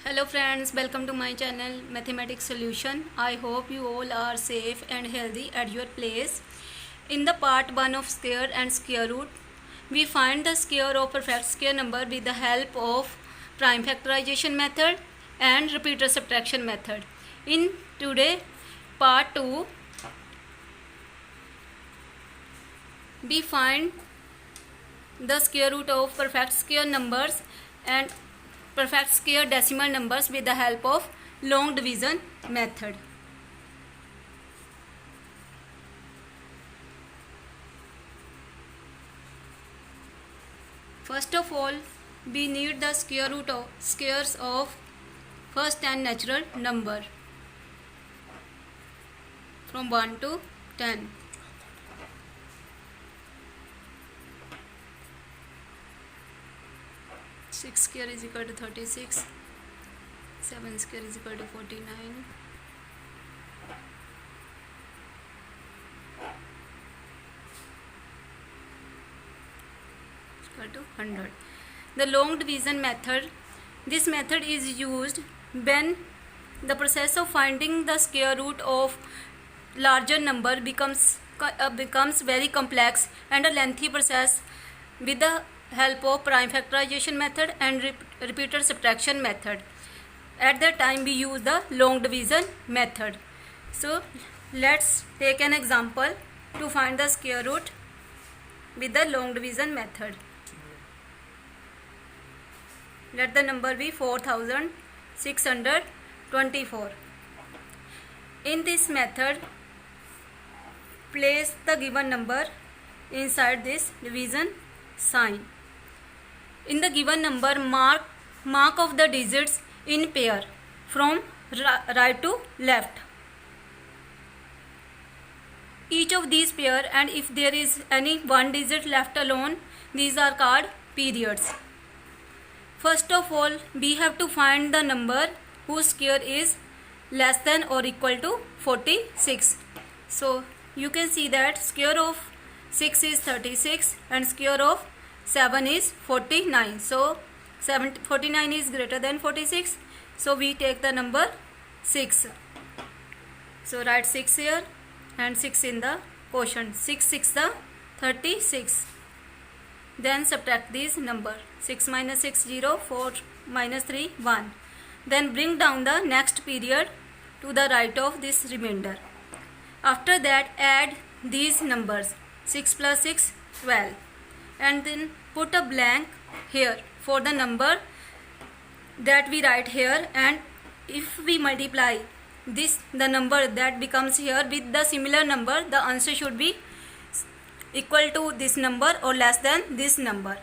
Hello friends, welcome to my channel Mathematics Solution. I hope you all are safe and healthy at your place. In the part 1 of square and square root, we find the square of perfect square number with the help of prime factorization method and repeater subtraction method. In today part 2, we find the square root of perfect square numbers and perfect square decimal numbers with the help of long division method. First of all, we need the square root of squares of first 10 natural number from 1 to 10. Six square is equal to 36. 7 square is equal to 49. Equal to 100. The long division method. This method is used when the process of finding the square root of larger number becomes very complex and a lengthy process. With the help of prime factorization method and repeater subtraction method, at that time we use the long division method. So let's take an example to find the square root with the long division method. Let the number be 4624. In this method, place the given number inside this division sign. In the given number, mark of the digits in pair from right to left. Each of these pair, and if there is any one digit left alone, these are called periods. First of all, we have to find the number whose square is less than or equal to 46. So you can see that square of 6 is 36 and square of 7 is 49. So 49 is greater than 46. So we take the number 6. So write 6 here and 6 in the quotient. 6 6 the 36. Then subtract these number. 6 minus 6 0, 4 minus 3 1. Then bring down the next period to the right of this remainder. After that, add these numbers. 6 plus 6 12. And then put a blank here for the number that we write here, and if we multiply the number that becomes here with the similar number, the answer should be equal to this number or less than this number.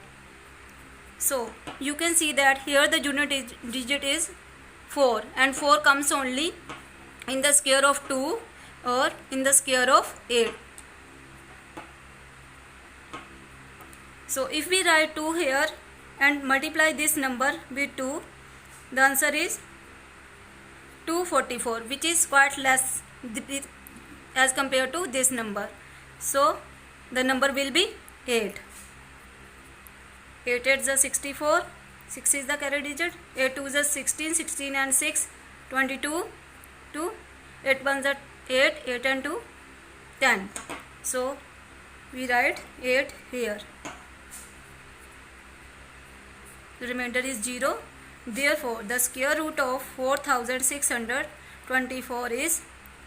So you can see that here the unit digit is 4, and 4 comes only in the square of 2 or in the square of 8. So if we write 2 here and multiply this number with 2, the answer is 244, which is quite less as compared to this number. So the number will be 8. 8 8 is 64. 6 is the carry digit. 8 2 is 16. 16 and 6 22. 2 8 1 is 8. 8 and 2 10. So we write 8 here. The remainder is 0. Therefore, the square root of 4624 is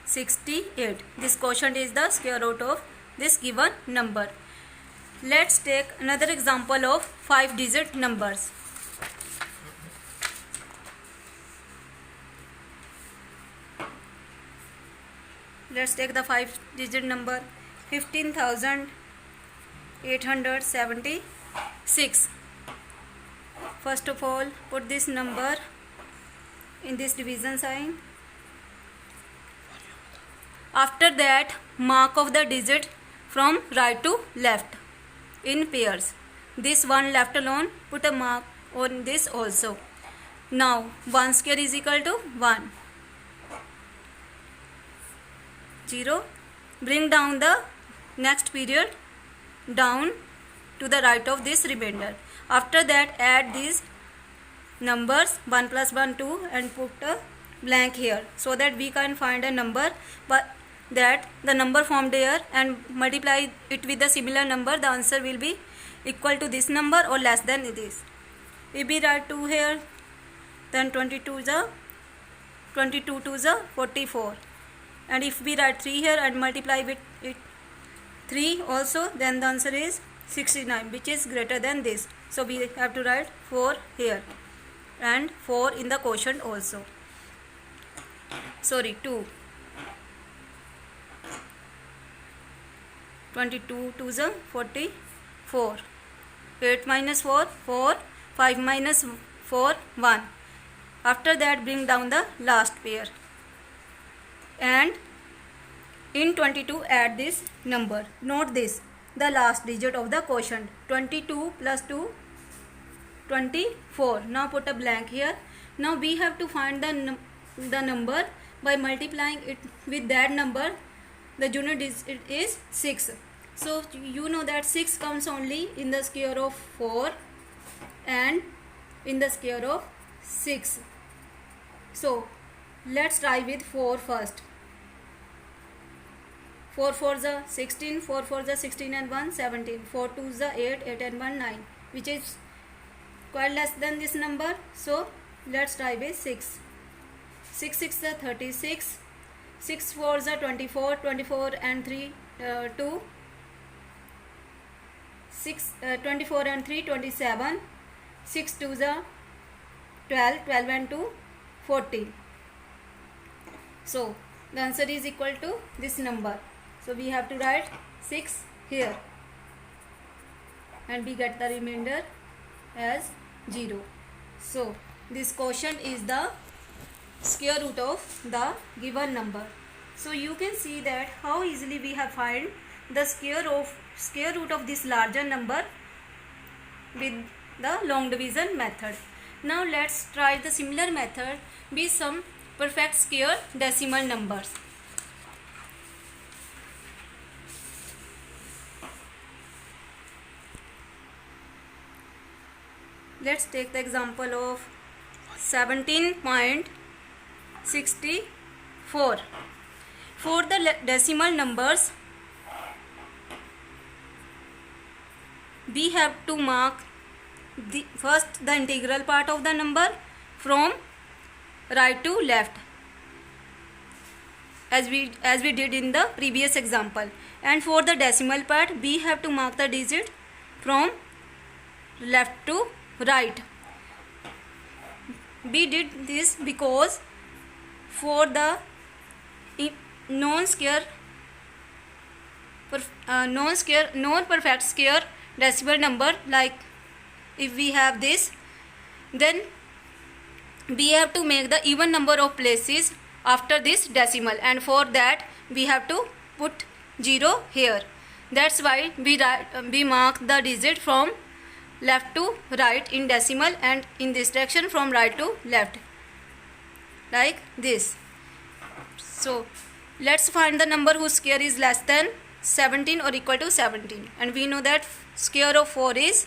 68. This quotient is the square root of this given number. Let's take another example of 5-digit numbers. Let's take the 5-digit number 15,876. First of all, put this number in this division sign. After that, mark of the digit from right to left in pairs. This one left alone, put a mark on this also. Now 1 square is equal to 1. 0. Bring down the next period down to the right of this remainder. After that, add these numbers 1 plus 1 2 and put a blank here, so that we can find a number, but that the number formed here and multiply it with the similar number, the answer will be equal to this number or less than this. If we write 2 here, then 22 to the 44, and if we write 3 here and multiply with it 3 also, then the answer is 69, which is greater than this. So we have to write 4 here and 4 in the quotient also. Sorry, 2. 22 to the 44. 8 minus 4, 4. 5 minus 4, 1. After that, bring down the last pair. And in 22, add this number. Note this, the last digit of the quotient. 22 plus 2, 24. Now put a blank here. Now we have to find the number by multiplying it with that number. The unit digit is 6. So you know that 6 comes only in the square of 4 and in the square of 6. So let's try with 4 first. 4 4 is 16, 4 4 is 16 and 1 17, 4 2 is 8, 8 and 1 9, which is quite less than this number. So let's try with 6. 6 6 is 36, 6 4 is 24, 24 and 3 2, 6 24 and 3 27, 6 2 is 12, 12 and 2 14. So the answer is equal to this number. So we have to write 6 here and we get the remainder as 0. So this quotient is the square root of the given number. So you can see that how easily we have find the square root of this larger number with the long division method. Now let's try the similar method with some perfect square decimal numbers. Let's take the example of 17.64. For the decimal numbers, we have to mark first the integral part of the number from right to left, as we did in the previous example. And for the decimal part, we have to mark the digit from left to right. We did this because for the non-perfect square decimal number, like if we have this, then we have to make the even number of places after this decimal, and for that we have to put 0 here. That's why we mark the digit from left to right in decimal, and in this direction from right to left, like this. So let's find the number whose square is less than 17 or equal to 17, and we know that square of 4 is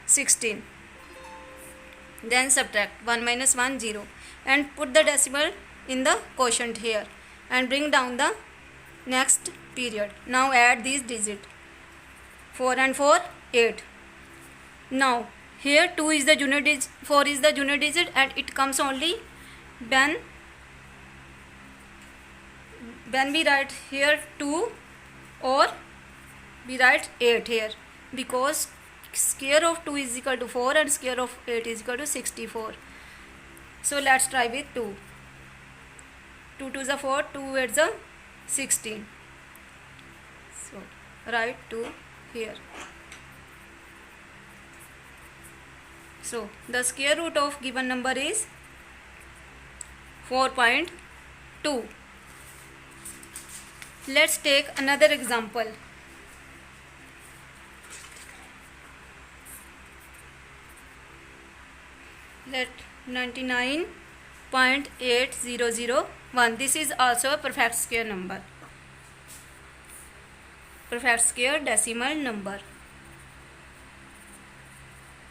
16. Then subtract 1 minus 1 0 and put the decimal in the quotient here and bring down the next period. Now add these digits, 4 and 4 8. Now here 2 is the unit digit, 4 is the unit digit, and it comes only when we write here 2 or we write 8 here, because square of 2 is equal to 4 and square of 8 is equal to 64. So let's try with 2. 2 2 is a 4, 2 8 is a 16. So write 2 here. So the square root of given number is 4.2. Let's take another example. Let 99.8001. This is also a perfect square number, perfect square decimal number.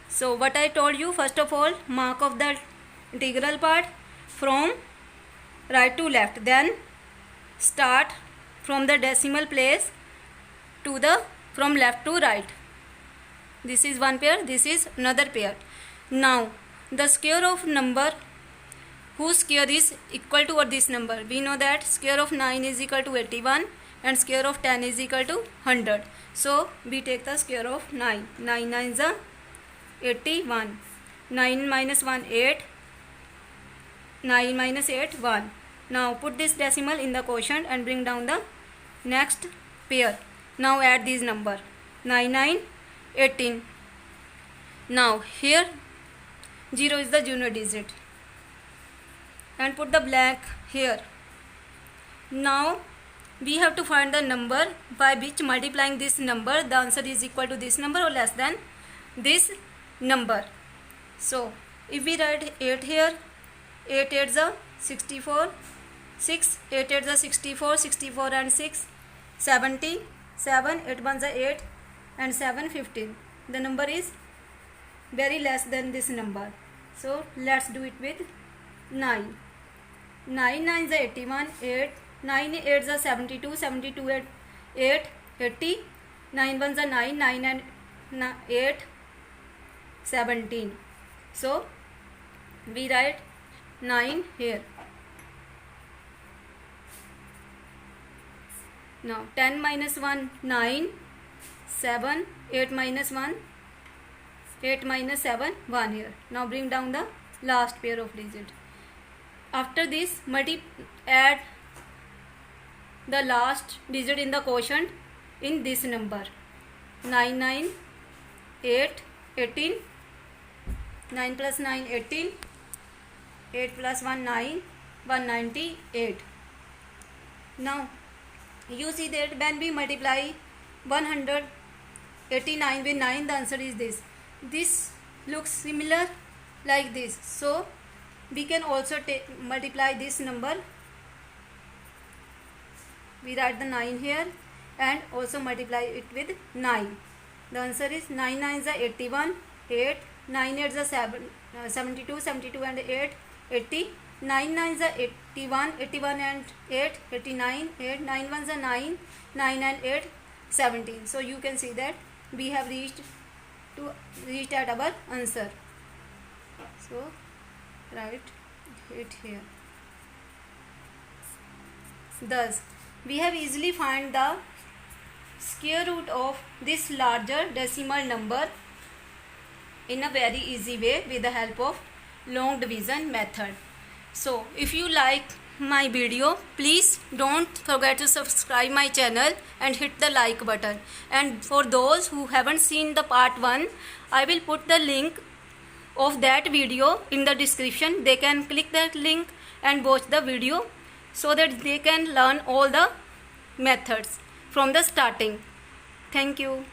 So what I told you, first of all, mark of the integral part from right to left, then start from the decimal place to the from left to right. This is one pair, this is another pair. Now the square of number whose square is equal to this number. We know that square of 9 is equal to 81 and square of 10 is equal to 100. So we take the square of 9. 9 9 is 81. 9 minus 1 8. 9 minus 8 1. Now put this decimal in the quotient and bring down the next pair. Now add these number 9 9 18. Now here 0 is the junior digit and put the blank here. Now we have to find the number by which multiplying this number the answer is equal to this number or less than this number. So if we write 8 here, 8 8 is 64, 6 8 8 is 64, 64 and 6 70, 7 8 1 is 8 and 7 15. The number is very less than this number. So let's do it with 9. 9 9 is 81, 8 9 8 is 72, 72 8 80, 9 1 is 9, 9 and 8 17. So we write 9 here. Now 10 minus 1 9, 7, 8 minus 1 8 minus 7 1 here. Now bring down the last pair of digits. After this add the last digit in the quotient in this number. 9 9 8 18, 9 plus 9 18, 8 plus 1 9, 198. Now you see that when we multiply 189 with 9, the answer is this. This looks similar like this. So we can also multiply this number. We write the 9 here and also multiply it with 9. The answer is 9 9 is 81, 8, 9 8 is 72, 72 and 8 80, 9 9 is 81, 81 and 8 89, 8 9 1 is 9, 9 and 8 17. So you can see that we have reached at our answer. So write it here. Thus we have easily find the square root of this larger decimal number in a very easy way with the help of long division method. So if you like my video, please don't forget to subscribe my channel and hit the like button. And for those who haven't seen the part 1, I will put the link of that video in the description. They can click that link and watch the video so that they can learn all the methods from the starting. Thank you.